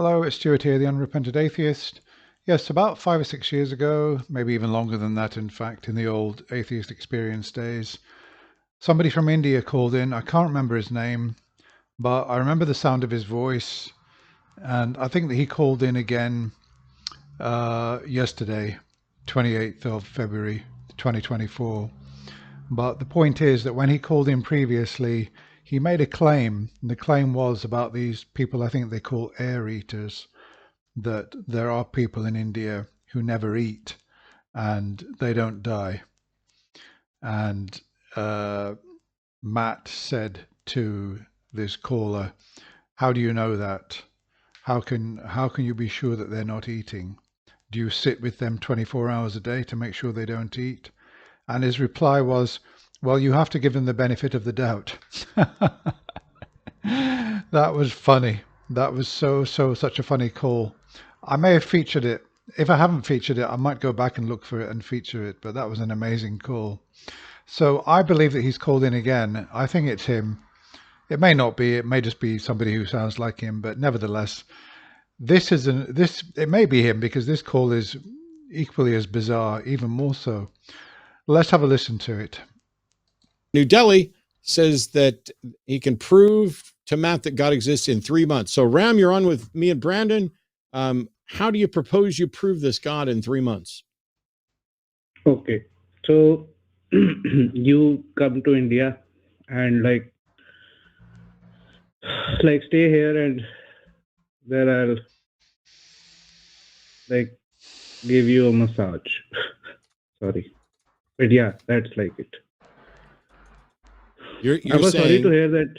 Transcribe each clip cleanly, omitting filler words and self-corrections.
Hello, it's Stuart here, the unrepentant atheist. Yes, about 5 or 6 years ago, maybe even longer than that, in fact, in the old atheist experience days, somebody from India called in. I can't remember his name, but I remember the sound of his voice. And I think that he called in again yesterday, 28th of February, 2024. But the point is that when he called in previously, he made a claim. And the claim was about these people I think they call air eaters, that there are people in India who never eat and they don't die. And Matt said to this caller, "How do you know that? How can you be sure that they're not eating? Do you sit with them 24 hours a day to make sure they don't eat?" And his reply was, "Well, you have to give them the benefit of the doubt." That was funny. That was such a funny call. I may have featured it. If I haven't featured it, I might go back and look for it and feature it, but that was an amazing call. So I believe that he's called in again. I think it's him. It may not be, it may just be somebody who sounds like him, but nevertheless, it may be him because this call is equally as bizarre, even more so. Let's have a listen to it. New Delhi says that he can prove to Matt that God exists in 3 months. So Ram, you're on with me and Brandon. How do you propose you prove this God in 3 months? Okay, so you come to India and like stay here, and there I'll like give you a massage. Sorry, but yeah, that's like it. I was sorry to hear that.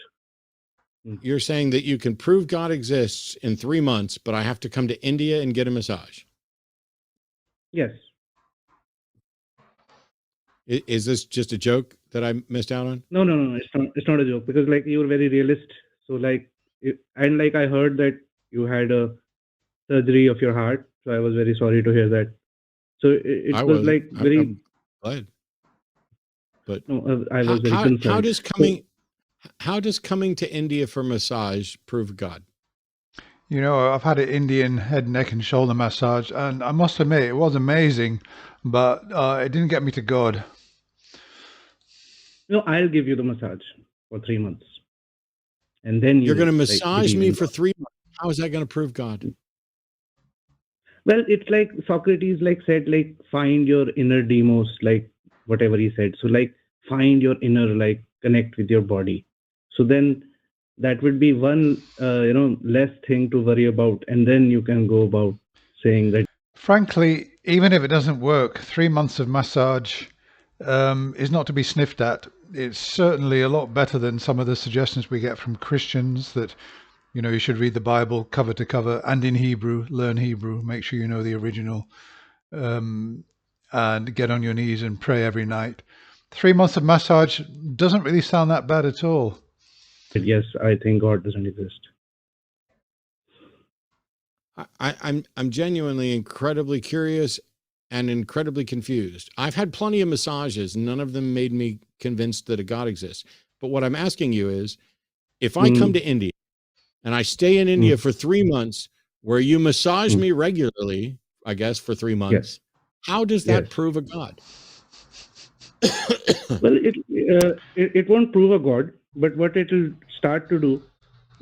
You're saying that you can prove God exists in 3 months, but I have to come to India and get a massage. Yes. Is this just a joke that I missed out on? No. It's not a joke, because like you were very realist. So and like I heard that you had a surgery of your heart. So I was very sorry to hear that. So it was like very. I'm glad. But no, I was very concerned. How does coming to India for massage prove God? You know, I've had an Indian head, neck, and shoulder massage, and I must admit it was amazing, but it didn't get me to God. No, I'll give you the massage for 3 months, and then you're going to massage me for 3 months. How is that going to prove God? Well, it's like Socrates said, find your inner demos, whatever he said. So find your inner, connect with your body. So then that would be one, less thing to worry about. And then you can go about saying that. Frankly, even if it doesn't work, 3 months of massage is not to be sniffed at. It's certainly a lot better than some of the suggestions we get from Christians that, you should read the Bible cover to cover and in Hebrew, learn Hebrew, make sure you know the original, and get on your knees and pray every night. 3 months of massage doesn't really sound that bad at all. Yes, I think God doesn't exist. I'm genuinely incredibly curious and incredibly confused. I've had plenty of massages. None of them made me convinced that a God exists. But what I'm asking you is, if I come to India and I stay in India for 3 months, where you massage me regularly, I guess, for 3 months, how does that prove a God? Well, it won't prove a God, but what it will start to do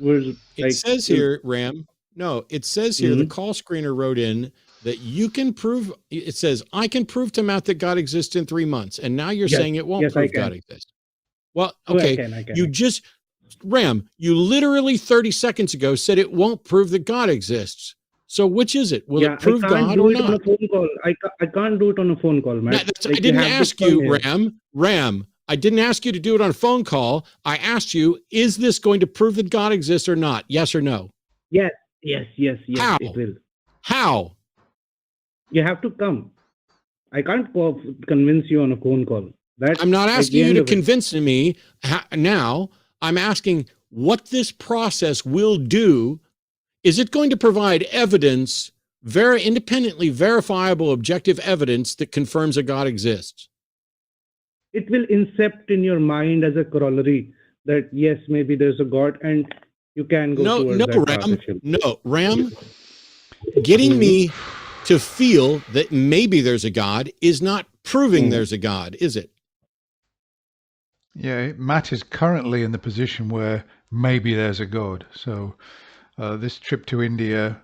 was it says here, Ram. No, it says here, the call screener wrote in that you can prove, it says, I can prove to Matt that God exists in 3 months. And now you're saying it won't prove God exists. Well, okay. I can. Ram, you literally 30 seconds ago said it won't prove that God exists. So which is it? Will it prove God or not? On a phone call. I can't do it on a phone call, man. I didn't ask you, Ram. I didn't ask you to do it on a phone call. I asked you, is this going to prove that God exists or not? Yes or no? Yes. How? It will. How? You have to come. I can't convince you on a phone call. I'm not asking you to convince me now. I'm asking what this process will do. Is it going to provide evidence, very independently verifiable, objective evidence that confirms a God exists? It will incept in your mind as a corollary that yes, maybe there's a God, and you can go No, towards no, that path Ram. if you. No, Ram. Getting me to feel that maybe there's a God is not proving there's a God, is it? Yeah, Matt is currently in the position where maybe there's a God. So this trip to India,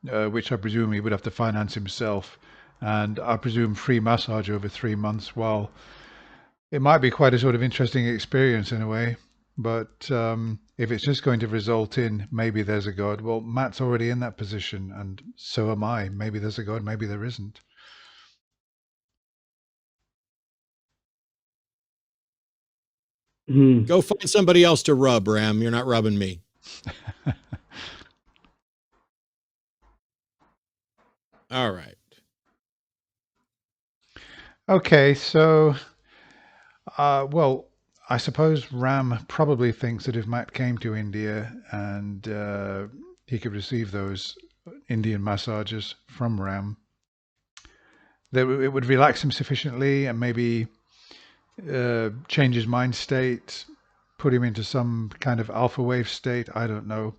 which I presume he would have to finance himself, and I presume free massage over 3 months, well, it might be quite a sort of interesting experience in a way. But if it's just going to result in maybe there's a God, well, Matt's already in that position, and so am I. Maybe there's a God, maybe there isn't. Go find somebody else to rub, Ram. You're not rubbing me. All right. Okay, so, well, I suppose Ram probably thinks that if Matt came to India and he could receive those Indian massages from Ram, that it would relax him sufficiently and maybe change his mind state, put him into some kind of alpha wave state. I don't know,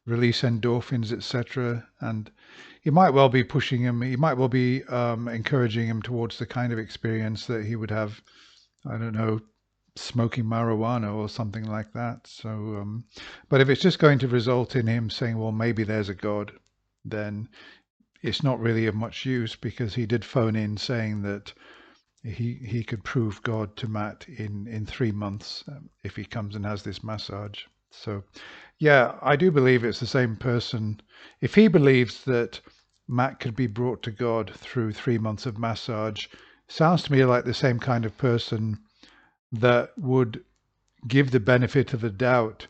release endorphins, etc. And he might well be pushing him. He might well be encouraging him towards the kind of experience that he would have. I don't know, smoking marijuana or something like that. So, but if it's just going to result in him saying, "Well, maybe there's a God," then it's not really of much use because he did phone in saying that he could prove God to Matt in 3 months if he comes and has this massage. So, yeah, I do believe it's the same person. If he believes that Matt could be brought to God through 3 months of massage, sounds to me like the same kind of person that would give the benefit of the doubt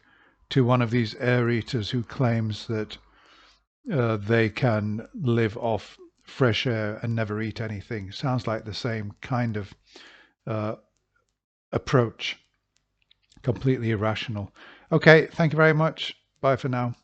to one of these air eaters who claims that they can live off fresh air and never eat anything. Sounds like the same kind of approach. Completely irrational. Okay, thank you very much. Bye for now.